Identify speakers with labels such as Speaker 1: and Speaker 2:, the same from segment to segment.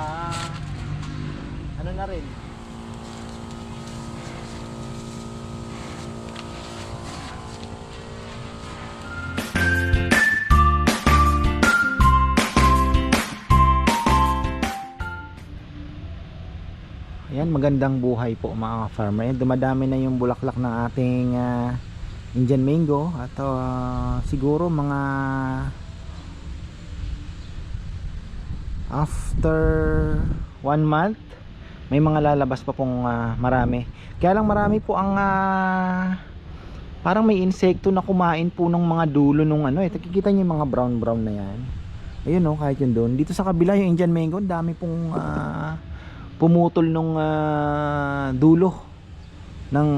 Speaker 1: Tsaka ano na rin, ayan, magandang buhay po mga farmer. Ayan, dumadami na yung bulaklak ng ating Indian mango at siguro mga after 1 month may mga lalabas pa pong marami. Kaya lang marami po ang parang may insekto na kumain po ng mga dulo nung ano eh. Nakikita niyo yung mga brown brown na yan. Ayun oh, kahit yun doon. Dito sa kabila yung Indian mango, dami pong pumutol nung dulo ng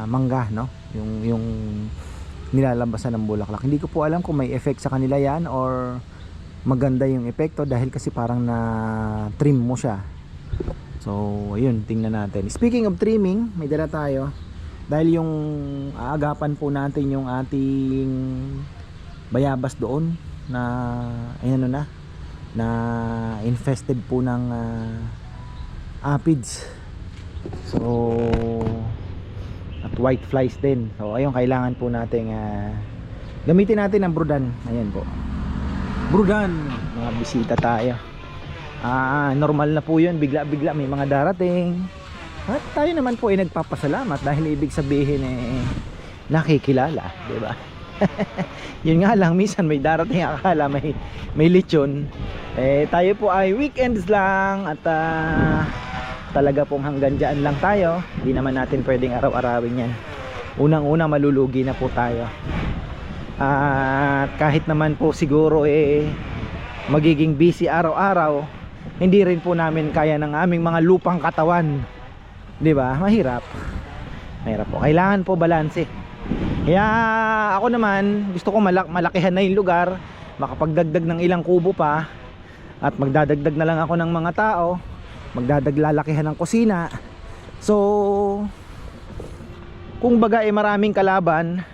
Speaker 1: mangga, no? Yung nilalabasan ng bulaklak. Hindi ko po alam kung may effect sa kanila yan or maganda yung epekto dahil kasi parang na trim mo siya. So ayun, tingnan natin. Speaking of trimming, may dala tayo dahil yung aagapan po natin yung ating bayabas doon na ayan na infested po ng aphids. So at white flies din. So ayun, kailangan po nating gamitin natin ang brudan. Ayan po, brudan. Mga bisita tayo. Normal na po yun, bigla-bigla may mga darating. At tayo naman po ay nagpapasalamat dahil ibig sabihin nakikilala, di ba? Yun nga lang, minsan may darating akala may lechon. Tayo po ay weekends lang at talaga pong hanggang dyan lang tayo. Hindi naman natin pwedeng araw-arawin yan. Unang-una malulugi na po tayo. At kahit naman po siguro magiging busy araw-araw, hindi rin po namin kaya ng aming mga lupang katawan, di ba? Mahirap po, kailangan po balanse. Kaya ako naman gusto ko malakihan na yung lugar, makapagdagdag ng ilang kubo pa, at magdadagdag na lang ako ng mga tao, magdadaglalakihan ng kusina. So kung baga maraming kalaban,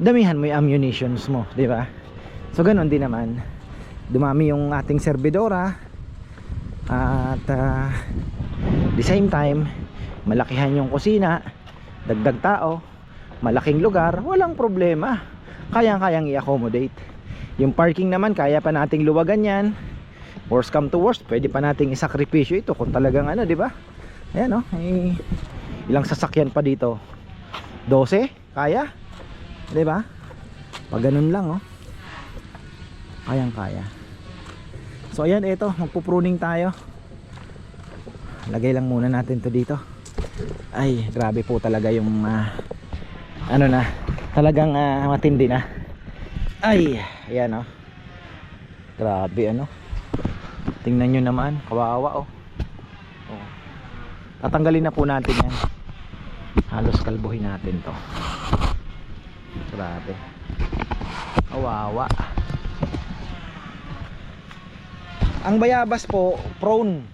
Speaker 1: damihan mo yung ammunitions mo, di ba? So ganun din naman, dumami yung ating servidora at the same time malakihan yung kusina, dagdag tao, malaking lugar, walang problema, kayang-kayang i-accommodate. Yung parking naman kaya pa nating luwagan yan. Worst come to worst, pwede pa nating isakripisyo ito kung talagang ano, di ba? Ayan oh, ilang sasakyan pa dito? 12? Kaya? Di ba? Pag ganun lang oh, kayang-kaya. So ayan, ito, magpupruning tayo. Lagay lang muna natin to dito. Ay, grabe po talaga yung ano na, talagang matindi na. Ay, ayan oh. Grabe ano. Tingnan nyo naman, kawawa oh. Tatanggalin na po natin yan. Halos kalbuhin natin to. Grabe, kawawa. Ang bayabas po, prone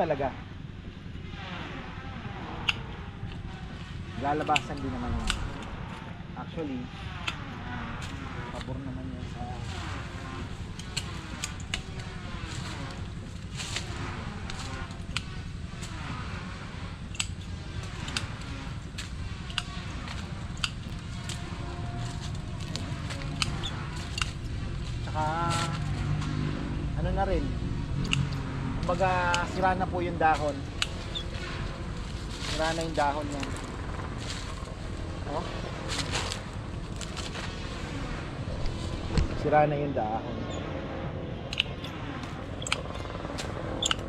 Speaker 1: talaga. Lalabasan din naman yun. Actually, pabor naman yan sa tsaka ano na rin, kumbaga sira na po yung dahon, sira na yung dahon niya oh. Sira na yung dahon.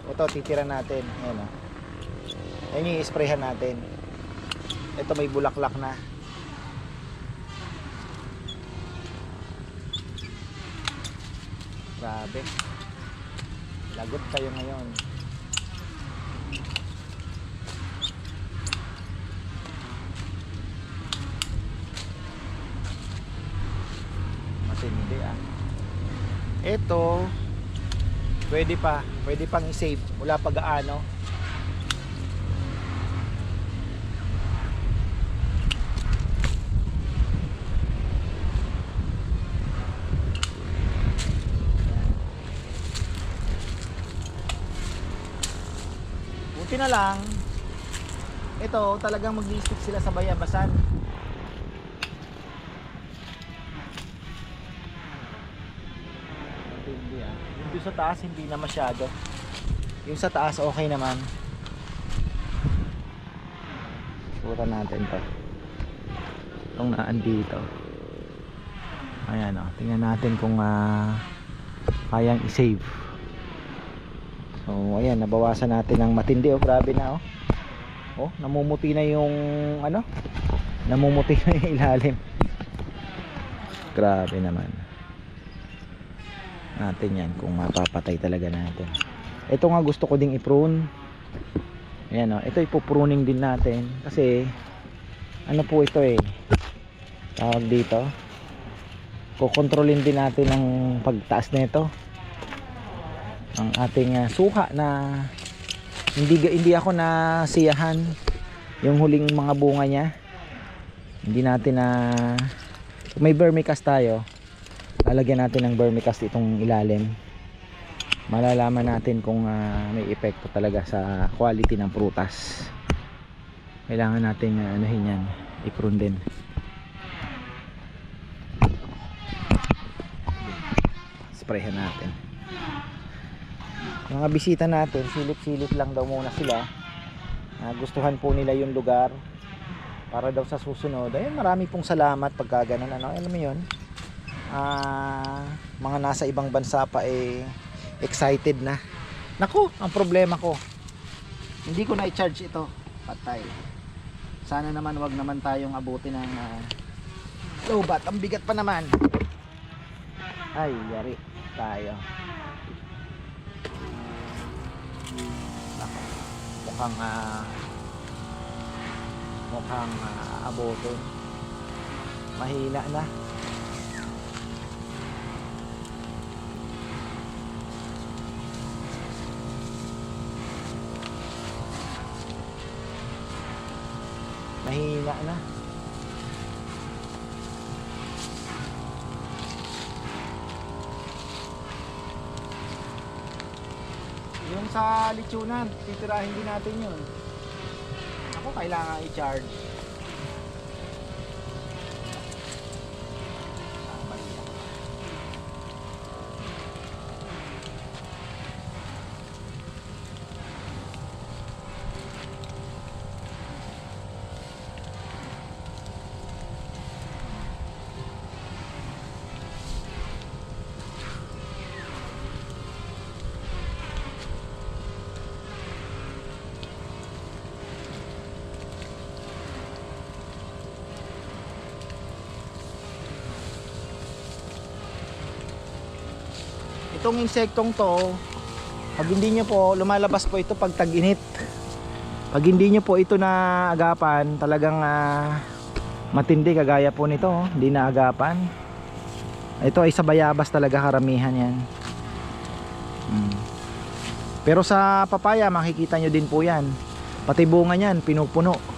Speaker 1: Ito titira natin, ayan oh. Ayan yung i-sprayhan natin. Ito may bulaklak na. Grabe, lagot kayo ngayon. Matindi ito pwede pang i-save, wala pa gaano. na lang, ito talagang mag-i-stick sila sa bayabasan. Hindi ah. Yung doon sa taas hindi na masyado. Yung sa taas okay naman. Subukan natin to. Itong naandito. Ayan o. Tingnan natin kung kayang i-save. So ayan, nabawasan natin ng matindi. Oh, grabe na oh. Oh, namumuti na yung ano? Namumuti na yung ilalim. Grabe naman. Natin yan kung mapapatay talaga natin. Ito nga gusto ko ding i-prune. Ayan oh, ito ipupruning din natin kasi ano po ito eh. Tawag dito. Kokontrolin din natin ang pagtaas nito. Ang ating suha na hindi ako nasiyahan yung huling mga bunga niya. Hindi natin na may vermicast tayo. Lalagyan natin ng vermicast itong ilalim. Malalaman natin kung may epekto talaga sa quality ng prutas. Kailangan natin anuhin yan, i-prune din. Sprayhan natin. Yung mga bisita natin, silip-silip lang daw muna sila. Gustuhan po nila yung lugar para daw sa susunod. Ayun, marami pong salamat pagka ganun, ano, alam mo yun. Mga nasa ibang bansa pa excited na. Naku, ang problema ko, hindi ko na i-charge ito. Patay. Sana naman wag naman tayong abutin ng lobat. Ang bigat pa naman. Ay, yari tayo. Naku, mukhang abutin. Mahina na. Mahina na. Yung sa lechonan, titirahin din natin yun. Ako kailangan i-charge. Mali ako. Itong insektong to, pag hindi nyo po, lumalabas po ito pag tag-init. Pag hindi nyo po ito na agapan, talagang matindi kagaya po nito, hindi na agapan. Ito ay sa bayabas talaga karamihan yan. Pero sa papaya makikita nyo din po yan. Pati bunga nyan, pinupuno.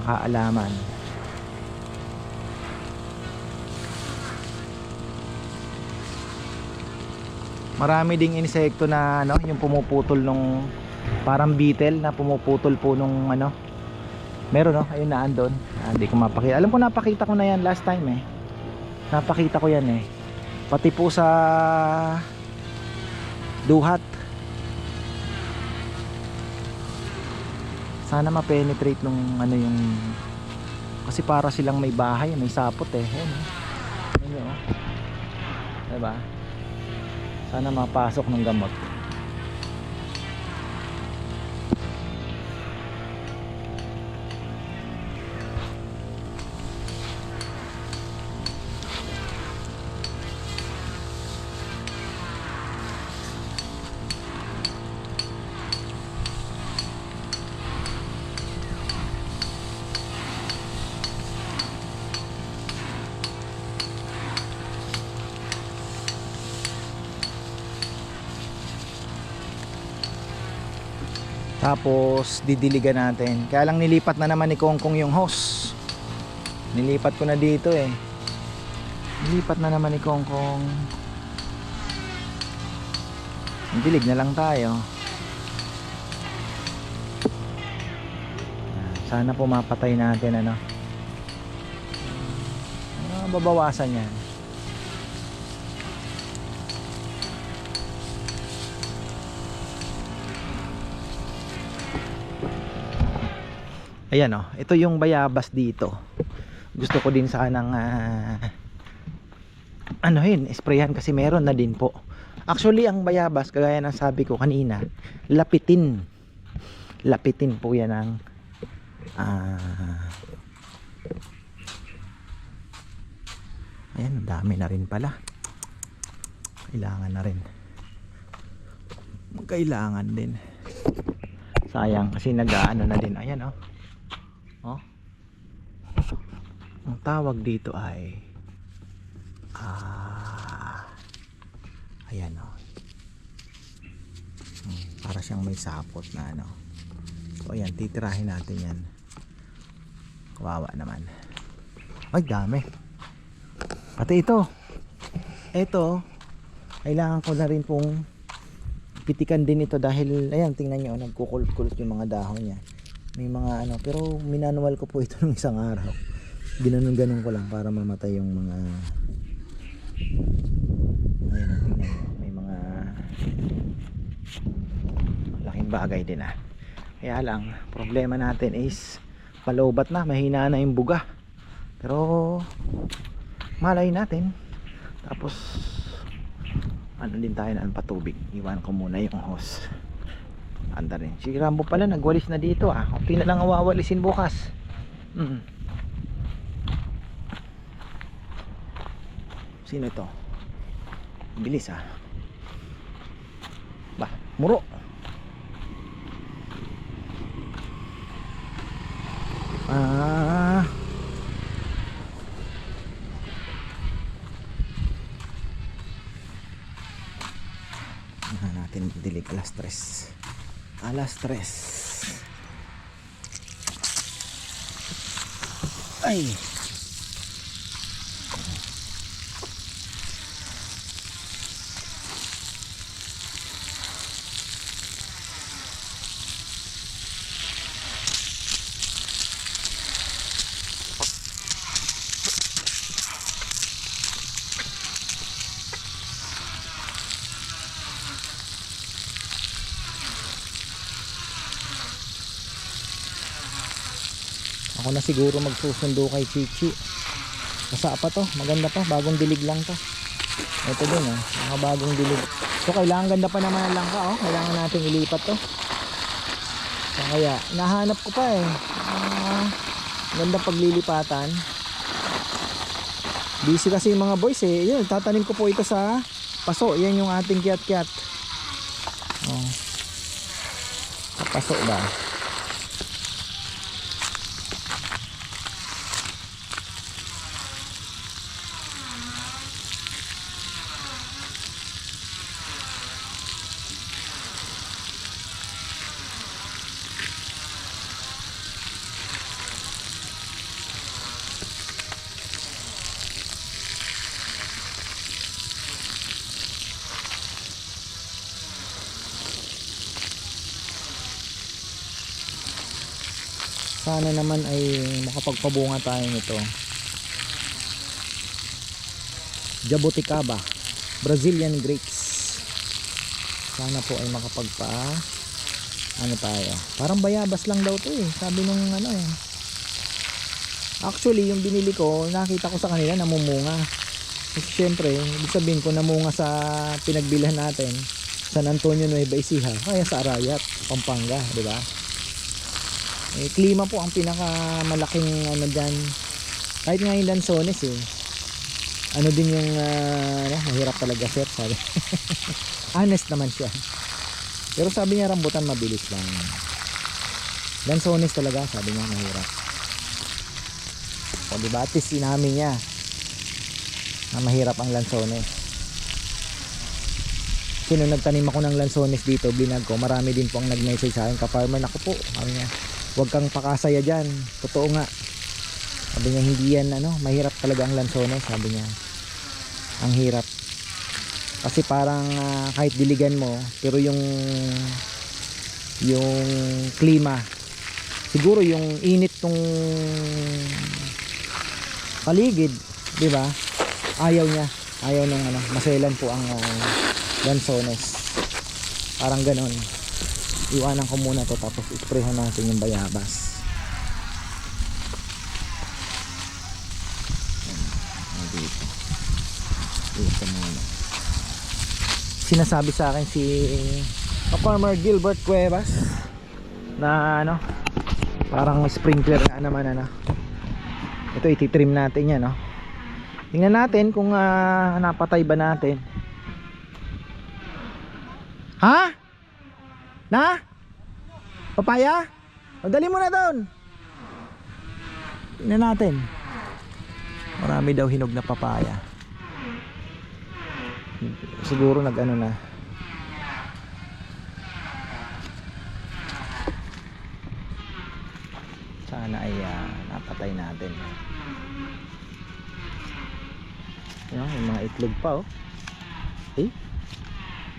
Speaker 1: Kaalaman. Marami ding insekto na ano, yung pumuputol nung parang beetle na pumuputol po nung ano. Meron no, ayun na andon. Hindi ko mapakita. Alam ko napakita ko na yan last time eh. Napakita ko yan eh. Pati po sa duhat. Sana ma-penetrate nung ano yung, kasi para silang may bahay, may sapot eh. Ayun, ayun, oh. Diba? Sana mapasok ng gamot. Tapos didiligan natin. Kaya lang nilipat na naman ni Kongkong yung hose. Nilipat ko na dito eh. Lipat na naman ni Kongkong. Dilig na lang tayo. Sana po mapatay natin ano. Babawasan yan. Ayan oh, ito yung bayabas dito. Gusto ko din sanang sprayan kasi meron na din po. Actually ang bayabas, kagaya ng sabi ko kanina, lapitin po yan ng ayan, dami na rin pala. Kailangan na rin, kailangan din. Sayang kasi nag-aano na din. Ayan oh. Ang tawag dito ay ayan o. Para siyang may sapot na ano. So ayan, titirahin natin yan. Kawawa naman. Ay dami. Pati ito kailangan ko na rin pong pitikan din ito dahil ayan, tingnan nyo, nagkukulot-kulot yung mga dahon niya. May mga ano, pero minanual ko po ito ng isang araw. Ginanon-ganon ko lang para mamatay yung mga ayan, tingnan nyo, may mga malaking bagay din kaya lang problema natin is paloobat na, mahina na yung buga, pero malay natin. Tapos ano din tayo na patubig, iwan ko muna yung hose. Anda rin si Rambo pala, nagwalis na dito konti na lang awawalisin bukas. Sino ito? Bilis bah, muro. Natin dilig alas 3. Ay, ako na siguro magsusundo kay Chichi. Basa pa to, maganda pa, bagong dilig lang to. Ito din mga bagong dilig. So kailangan ganda pa naman ang langka kailangan natin ilipat to. So kaya nahanap ko pa ganda paglilipatan. Busy kasi yung mga boys yun, tatanim ko po ito sa paso. Yan yung ating kiat-kiat. Paso ba? Sana naman ay makapagpabunga tayo nito. Jaboticaba, Brazilian grapes. Sana po ay makapagpa tayo. Parang bayabas lang daw to sabi nung Actually yung binili ko, nakita ko sa kanila namumunga. Kasi syempre, ibig sabihin ko namunga sa pinagbilhan natin San Antonio Nueva Ecija, kaya sa Arayat, Pampanga, di ba? Klima po ang pinakamalaking dyan. Kahit nga yung Lanzones ano din yung mahirap talaga sir, sabi. Honest naman siya. Pero sabi niya rambutan mabilis lang. Lanzones talaga, sabi niya mahirap. O diba, at least inamin niya na mahirap ang Lanzones. Kasi nung nagtanim ako ng Lanzones dito, binag ko, marami din po ang nag-message sa akin, ka-farmer, naku po, sabi niya, huwag kang pakasaya dyan. Totoo nga, sabi niya, hindi yan mahirap talaga ang Lanzones, sabi niya. Ang hirap. Kasi parang kahit diligan mo, pero yung klima, siguro yung init tong paligid, di ba? Ayaw niya. Ayaw nung maselan po ang lansones. Parang ganon. Iwanan ko muna to, tapos isprayhan natin yung bayabas. Dito. Dito muna. Sinasabi sa akin si Farmer Gilbert Cuevas na parang sprinkler nga naman ito ititrim natin yan tingnan natin kung napatay ba natin. Ha? Na? Papaya? Dali mo na doon. Tingnan natin. Marami daw hinog na papaya. Siguro na sana ay napatay natin. Yung mga itlog pa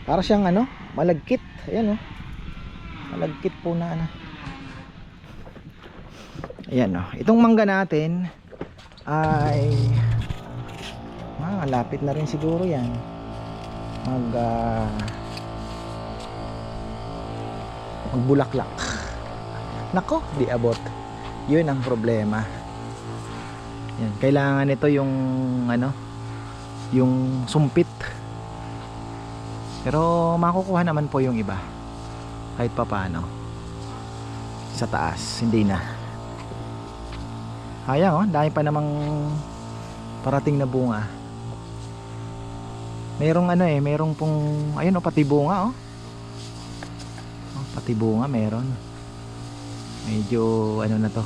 Speaker 1: para siyang malagkit. Ayan malagkit po na ayan itong mangga natin ay malapit na rin siguro yan magbulaklak. Nako, di abot. Yun ang problema. Yan, kailangan ito yung yung sumpit. Pero makukuha naman po yung iba. Kahit papaano. Sa taas, hindi na. Sayang dahil pa namang parating na bunga. Merong merong pong ayun pati bunga pati bunga meron. Medyo na to.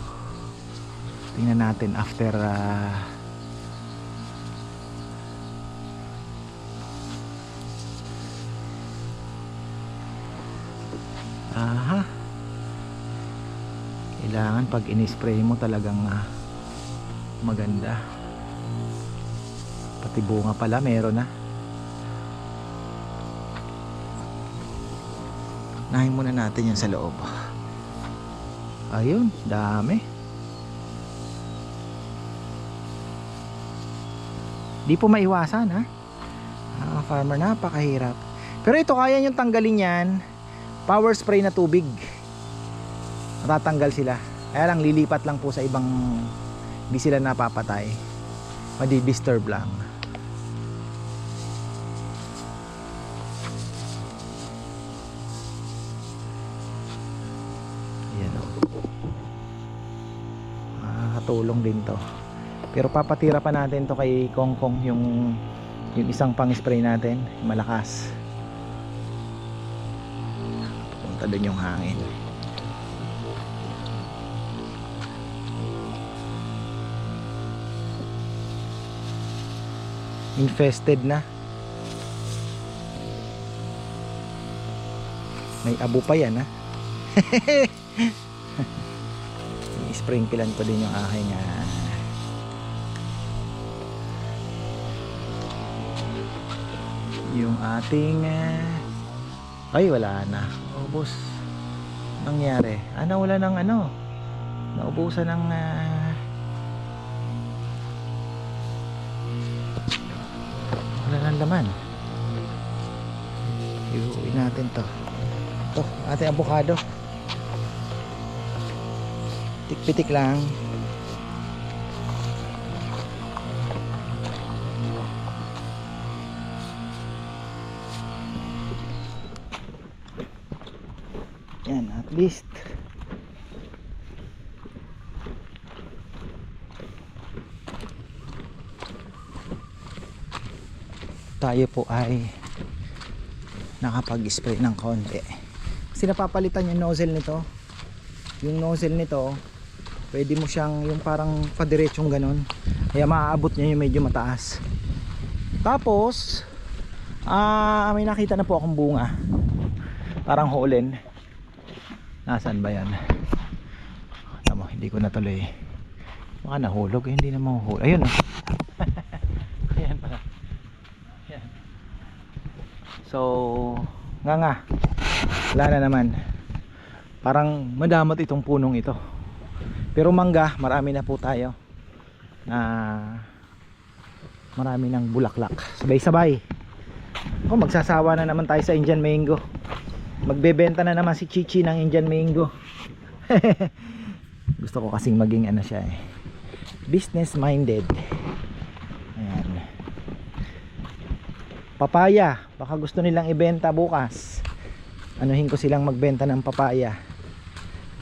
Speaker 1: Tingnan natin after kailangan pag in-spray mo talagang maganda. Pati bunga pala meron na. Nahin muna natin yan sa loob. Ayun, dami. Di po maiwasan farmer, napakahirap. Pero ito kaya nyo tanggalin yan. Power spray na tubig. Matatanggal sila. Kaya lang lilipat lang po sa ibang, hindi sila napapatay. Madi-disturb lang. Tulong din to. Pero papatira pa natin to kay Kongkong yung isang pang spray natin malakas. Punta doon yung hangin. Infested na. May abo pa yan sprinklean ko din yung aking yung ating ay wala na, ubos. Nangyari wala ng naubusan ng wala ng laman. Iuwi natin to ating avocado. Pitik-pitik lang. Yan, at least tayo po ay nakapag-spray ng konti. Kasi napapalitan yung nozzle nito. Yung nozzle nito pwede mo siyang yung parang padiretsyong ganon, kaya maaabot niya yung medyo mataas. Tapos may nakita na po akong bunga, parang holen. Nasaan ba yan? Tama, hindi ko natuloy. Baka nahulog hindi na mahuhulog. Ayun ayan pala. So nga wala na naman, parang madamot itong punong ito. Pero mangga marami na po tayo, marami ng bulaklak sabay-sabay. Magsasawa na naman tayo sa Indian mango. Magbebenta na naman si Chichi ng Indian mango. Gusto ko kasing maging ano siya business minded. Ayan. Papaya, baka gusto nilang ibenta bukas. Anuhin ko silang magbenta ng papaya.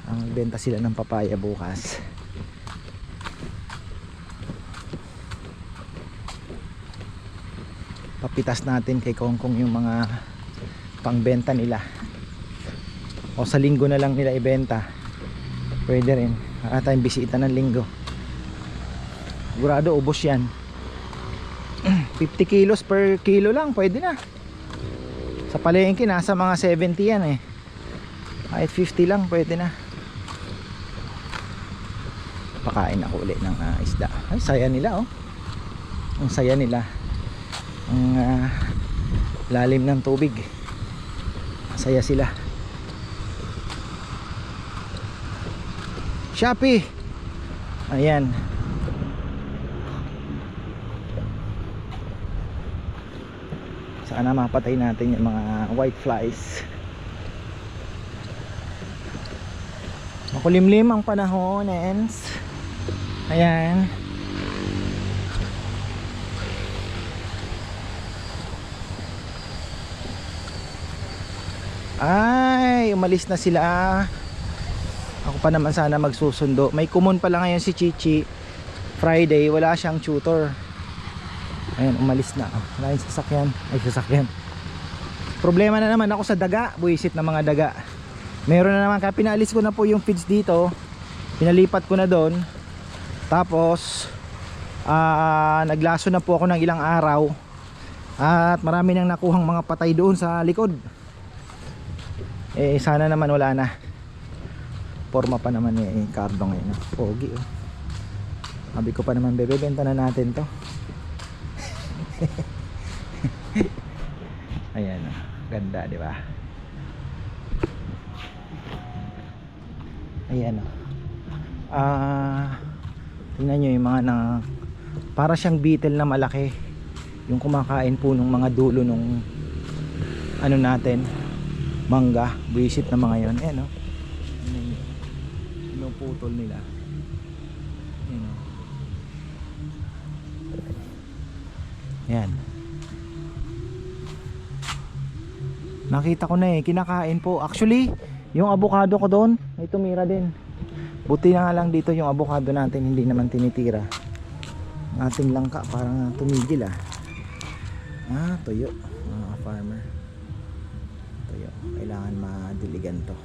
Speaker 1: Magbenta sila ng papaya bukas. Papitas natin kay Kongkong yung mga pangbenta nila, o sa linggo na lang nila ibenta, pwede rin. Para tayong bisita ng linggo. Sigurado ubos yan. 50 kilos per kilo lang pwede na. Sa palengke nasa mga 70 yan kahit 50 lang pwede na. Pakain ako ulit ng isda. Ay saya nila ang saya nila. Ang lalim ng tubig, saya sila. Shopee, ayan. Sana mapatay natin yung mga white flies. Makulimlim ang panahon, ends. Ayan. Ay, umalis na sila. Ako pa naman sana magsusundo. May kumon pala ngayon si Chichi. Friday, wala siyang tutor. Ayun, umalis na. Wala yung sasakyan. Ay, sasakyan. Problema na naman ako sa daga. Buisit na mga daga. Meron na naman, kaya pinaalis ko na po yung feeds dito. Pinalipat ko na doon. Tapos naglaso na po ako ng ilang araw. At marami nang nakuhang mga patay doon sa likod. Sana naman wala na. Forma pa naman Cardo ngayon. Pogi Sabi ko pa naman, bebenta na natin to. Ayan ganda, di ba? Ayan tingnan nyo yung mga para siyang beetle na malaki, yung kumakain po ng mga dulo nung ano natin, mangga. Buisit na mga yon. Ayan pinuputol nila. Ayan Ayan. Nakita ko na kinakain po. Actually yung avocado ko doon may tumira din. Buti na nga lang dito yung avocado natin hindi naman tinitira. Ang ating langka parang tumigil tuyo mga farmer. Tuyo, kailangan madiligan to.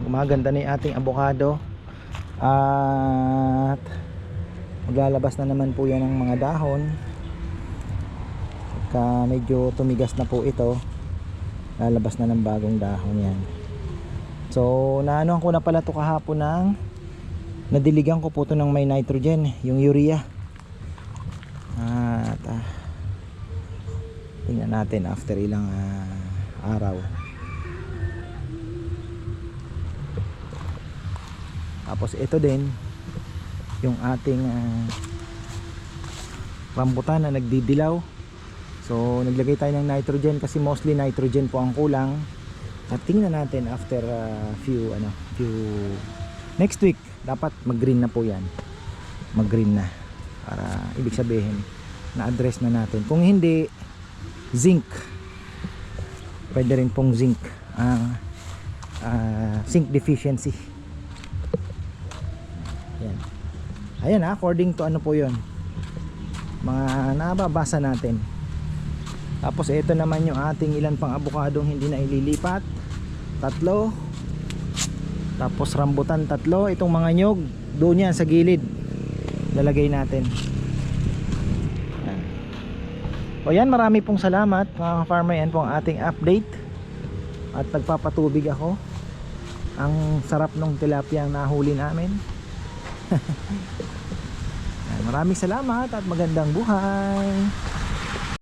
Speaker 1: Gumaganda na yung ating avocado. At maglalabas na naman po yan ng mga dahon. Pagka medyo tumigas na po ito, lalabas na ng bagong dahon yan. So naanohan ko na pala ito kahapon ng nadiligan ko po ito ng may nitrogen, yung urea. At tingnan natin after ilang araw. Tapos ito din yung ating rambutan na nagdidilaw. So naglagay tayo ng nitrogen kasi mostly nitrogen po ang kulang. At tingnan natin after few next week dapat mag-green na po yan. Mag-green na. Para ibig sabihin na-address na natin. Kung hindi, zinc. Pwede rin pong zinc. Zinc deficiency. Yan. Ayan according to ano po yun. Mga nababasa natin. Tapos ito naman yung ating ilan pang abukadong hindi na ililipat. 3. Tapos rambutan 3. Itong mga nyog doon yan sa gilid lalagay natin. Yan. O yan, marami pong salamat mga farmer. Yan po ang ating update. At nagpapatubig ako. Ang sarap ng tilapia ang nahuli namin. Maraming salamat at magandang buhay.